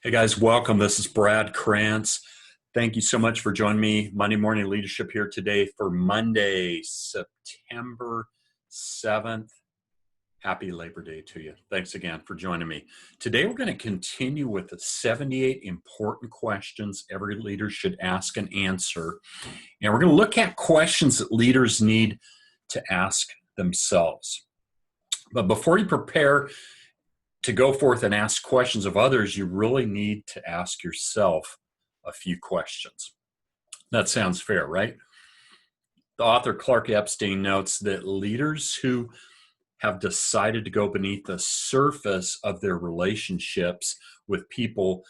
Hey guys, welcome. This is Brad Krantz. Thank you so much for joining me. Monday Morning Leadership here today for Monday, September 7th. Happy Labor Day to you. Thanks again for joining me. Today we're going to continue with the 78 important questions every leader should ask and answer. And we're going to look at questions that leaders need to ask themselves. But before you prepare to go forth and ask questions of others, you really need to ask yourself a few questions. That sounds fair, right? The author Clark Epstein notes that leaders who have decided to go beneath the surface of their relationships with people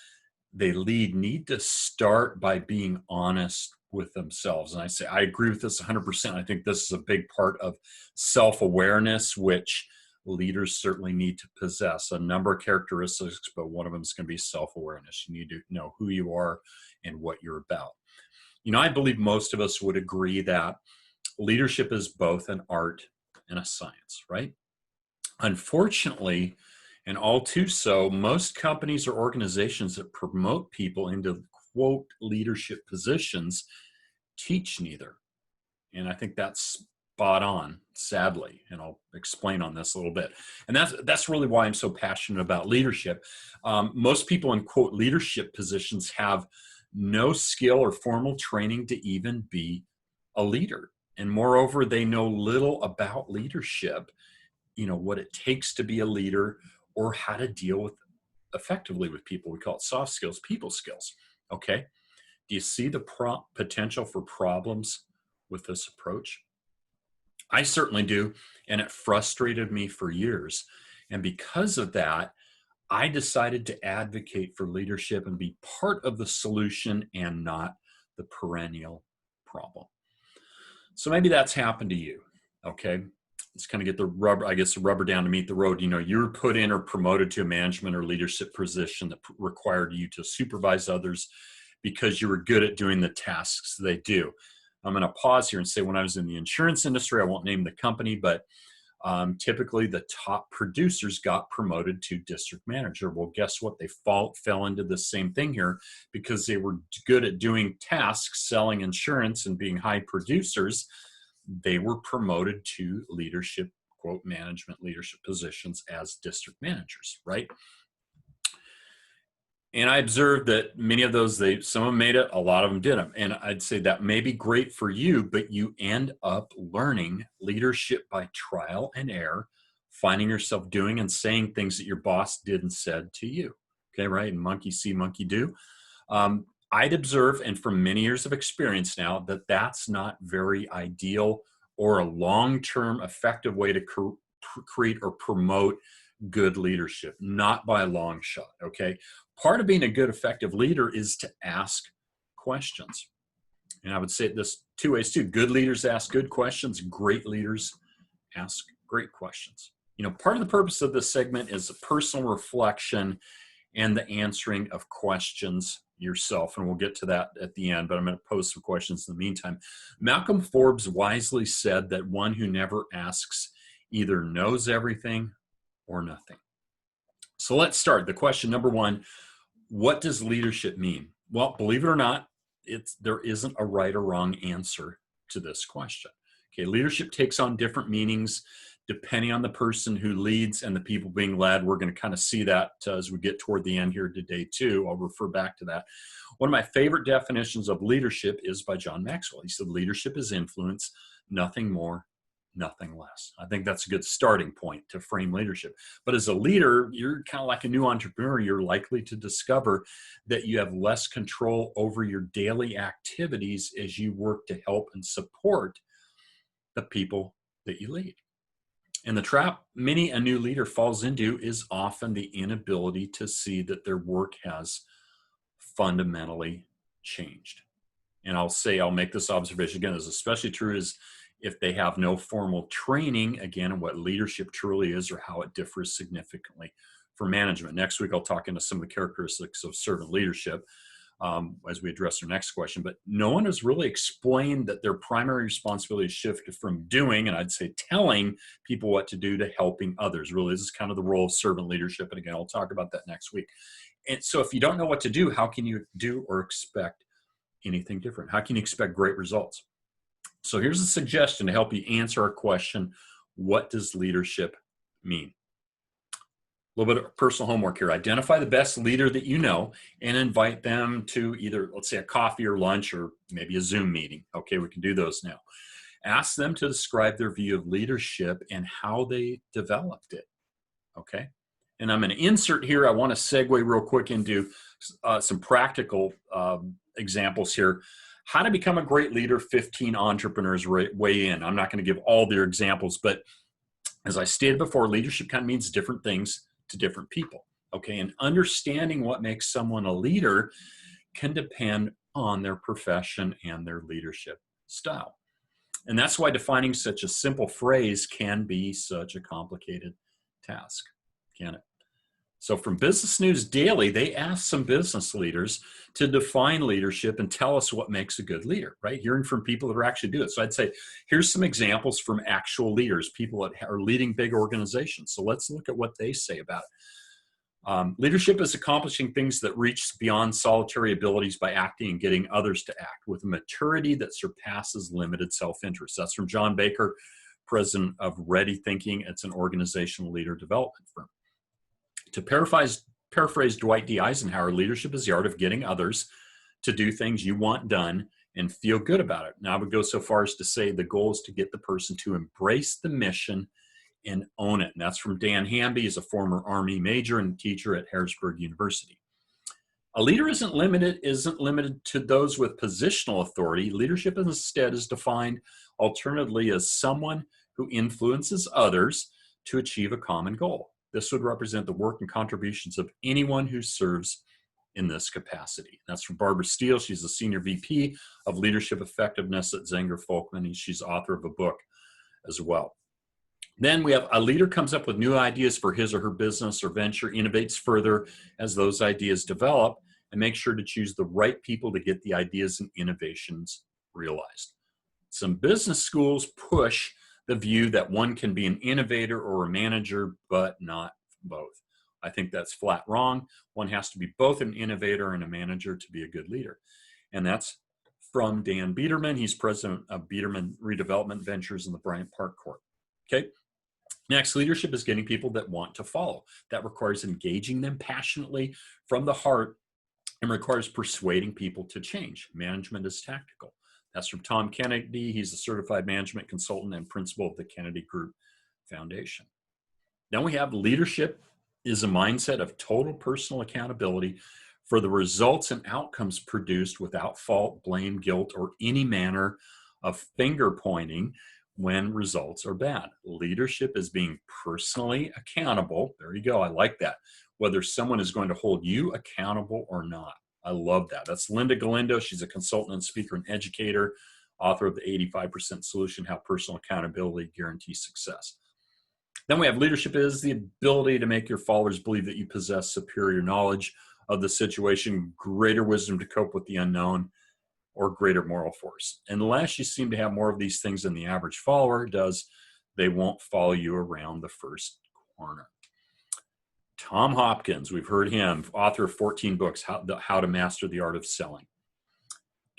they lead need to start by being honest with themselves. And I agree with this 100%. I think this is a big part of self-awareness, which leaders certainly need to possess. A number of characteristics, but one of them is going to be self-awareness. You need to know who you are and what you're about. I believe most of us would agree that leadership is both an art and a science, right? Unfortunately, and all too so, most companies or organizations that promote people into, quote, leadership positions teach neither. And I think that's spot on, sadly, and I'll explain on this a little bit. And that's really why I'm so passionate about leadership. Most people in, quote, leadership positions have no skill or formal training to even be a leader. And moreover, they know little about leadership, what it takes to be a leader or how to deal with effectively with people. We call it soft skills, people skills. Okay. Do you see the potential for problems with this approach? I certainly do, and it frustrated me for years. And because of that, I decided to advocate for leadership and be part of the solution and not the perennial problem. So maybe that's happened to you, okay? Let's kind of get the rubber down to meet the road. You're put in or promoted to a management or leadership position that required you to supervise others because you were good at doing the tasks they do. I'm going to pause here and say when I was in the insurance industry, I won't name the company, but typically the top producers got promoted to district manager. Well, guess what? They fell into the same thing here because they were good at doing tasks, selling insurance, and being high producers. They were promoted to leadership, quote, management leadership positions as district managers, right? And I observed that many of those, some of them made it, a lot of them didn't. And I'd say that may be great for you, but you end up learning leadership by trial and error, finding yourself doing and saying things that your boss did and said to you. Okay, right? And monkey see, monkey do. I'd observe, and from many years of experience now, that that's not very ideal or a long-term effective way to create or promote good leadership, not by a long shot, okay? Part of being a good, effective leader is to ask questions. And I would say this two ways too. Good leaders ask good questions. Great leaders ask great questions. Part of the purpose of this segment is a personal reflection and the answering of questions yourself. And we'll get to that at the end, but I'm going to pose some questions in the meantime. Malcom Forbes wisely said that one who never asks either knows everything or nothing. So let's start. The question number one, what does leadership mean? Well, believe it or not, there isn't a right or wrong answer to this question. Okay, leadership takes on different meanings depending on the person who leads and the people being led. We're going to kind of see that as we get toward the end here today too. I'll refer back to that. One of my favorite definitions of leadership is by John Maxwell. He said, leadership is influence, nothing more, nothing less. I think that's a good starting point to frame leadership. But as a leader, you're kind of like a new entrepreneur. You're likely to discover that you have less control over your daily activities as you work to help and support the people that you lead. And the trap many a new leader falls into is often the inability to see that their work has fundamentally changed. And I'll make this observation again, is especially true is if they have no formal training, again, what leadership truly is or how it differs significantly from management. Next week, I'll talk into some of the characteristics of servant leadership. as we address our next question. But no one has really explained that their primary responsibility is shifted from doing, and I'd say telling people what to do, to helping others. Really, this is kind of the role of servant leadership. And again, I'll talk about that next week. And so if you don't know what to do, how can you do or expect anything different? How can you expect great results? So here's a suggestion to help you answer our question: what does leadership mean? A little bit of personal homework here. Identify the best leader that you know and invite them to either, let's say, a coffee or lunch or maybe a Zoom meeting. Okay, we can do those now. Ask them to describe their view of leadership and how they developed it. Okay. And I'm going to insert here, I want to segue real quick into some practical examples here. How to become a great leader, 15 entrepreneurs weigh in. I'm not going to give all their examples, but as I stated before, leadership kind of means different things to different people. Okay. And understanding what makes someone a leader can depend on their profession and their leadership style. And that's why defining such a simple phrase can be such a complicated task, can it? So from Business News Daily, they asked some business leaders to define leadership and tell us what makes a good leader, right? Hearing from people that are actually do it. So I'd say, here's some examples from actual leaders, people that are leading big organizations. So let's look at what they say about it. Leadership is accomplishing things that reach beyond solitary abilities by acting and getting others to act with a maturity that surpasses limited self-interest. That's from John Baker, president of Ready Thinking. It's an organizational leader development firm. To paraphrase Dwight D. Eisenhower, leadership is the art of getting others to do things you want done and feel good about it. Now, I would go so far as to say the goal is to get the person to embrace the mission and own it. And that's from Dan Hamby. He's a former Army major and teacher at Harrisburg University. A leader isn't limited to those with positional authority. Leadership instead is defined alternatively as someone who influences others to achieve a common goal. This would represent the work and contributions of anyone who serves in this capacity. That's from Barbara Steele. She's the Senior VP of Leadership Effectiveness at Zenger Folkman, and she's author of a book as well. Then we have a leader comes up with new ideas for his or her business or venture, innovates further as those ideas develop, and make sure to choose the right people to get the ideas and innovations realized. Some business schools push the view that one can be an innovator or a manager, but not both. I think that's flat wrong. One has to be both an innovator and a manager to be a good leader. And that's from Dan Biederman. He's president of Biederman Redevelopment Ventures in the Bryant Park Court. Okay. Next, leadership is getting people that want to follow. That requires engaging them passionately from the heart and requires persuading people to change. Management is tactical. That's from Tom Kennedy. He's a certified management consultant and principal of the Kennedy Group Foundation. Then we have leadership is a mindset of total personal accountability for the results and outcomes produced without fault, blame, guilt, or any manner of finger pointing when results are bad. Leadership is being personally accountable. There you go. I like that. Whether someone is going to hold you accountable or not. I love that. That's Linda Galindo. She's a consultant and speaker and educator, author of the 85% Solution, How Personal Accountability Guarantees Success. Then we have leadership is the ability to make your followers believe that you possess superior knowledge of the situation, greater wisdom to cope with the unknown, or greater moral force. Unless you seem to have more of these things than the average follower does, they won't follow you around the first corner. Tom Hopkins, we've heard him, author of 14 books, How to Master the Art of Selling.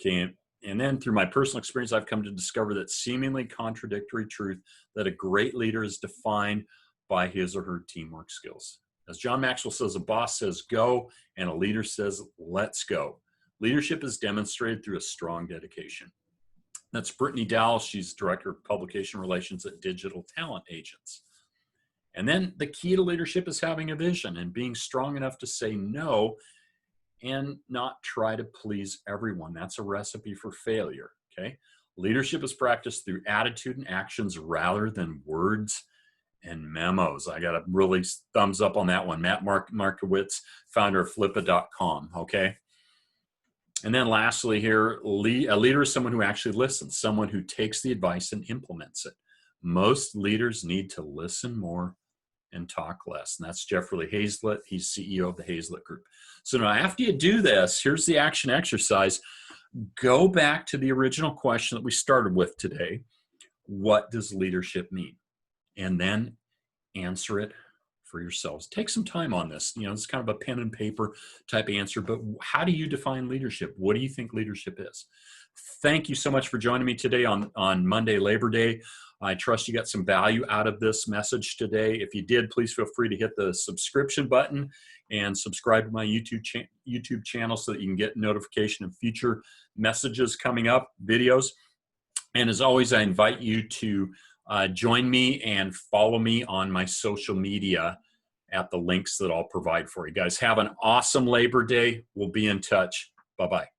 Okay, and then through my personal experience, I've come to discover that seemingly contradictory truth that a great leader is defined by his or her teamwork skills. As John Maxwell says, a boss says go, and a leader says let's go. Leadership is demonstrated through a strong dedication. That's Brittany Dowell. She's Director of Publication Relations at Digital Talent Agents. And then the key to leadership is having a vision and being strong enough to say no and not try to please everyone. That's a recipe for failure, okay? Leadership is practiced through attitude and actions rather than words and memos. I got a really thumbs up on that one. Matt Markowitz, founder of Flippa.com, okay? And then lastly here, a leader is someone who actually listens, someone who takes the advice and implements it. Most leaders need to listen more and talk less. And that's Jeffrey Hayzlett. He's CEO of the Hayzlett Group. So now after you do this, here's the action exercise. Go back to the original question that we started with today. What does leadership mean? And then answer it for yourselves. Take some time on this. It's kind of a pen and paper type answer, but how do you define leadership? What do you think leadership is? Thank you so much for joining me today on Monday, Labor Day. I trust you got some value out of this message today. If you did, please feel free to hit the subscription button and subscribe to my YouTube channel so that you can get notification of future messages coming up, videos. And as always, I invite you to join me and follow me on my social media at the links that I'll provide for you guys. Have an awesome Labor Day. We'll be in touch. Bye-bye.